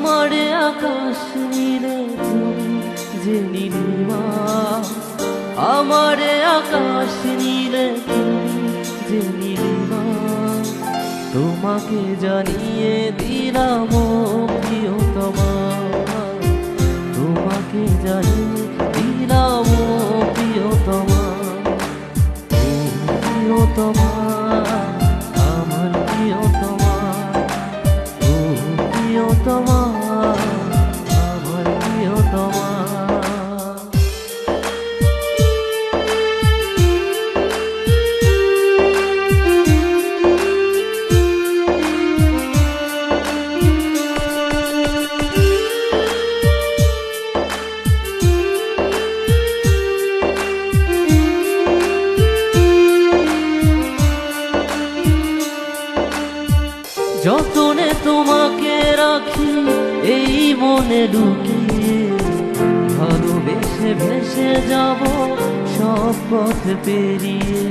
আমার আকাশ নীলে তুমি যে নীলিমা, আমার আকাশ নীলে তুমি যে নীলিমা। তোমাকে জানিয়ে দিলাম ও প্রিয়তমা, তোমাকে জানিয়ে দিলাম ও প্রিয়তমা। ও প্রিয়তমা, আমার প্রিয়তমা, ও প্রিয়তমা, আমার প্রিয়তমা। যতনে তোমাকে রাখি এই মনে লুকিয়ে, ভালোবেসে ভেসে যাব সব পথ পেরিয়ে।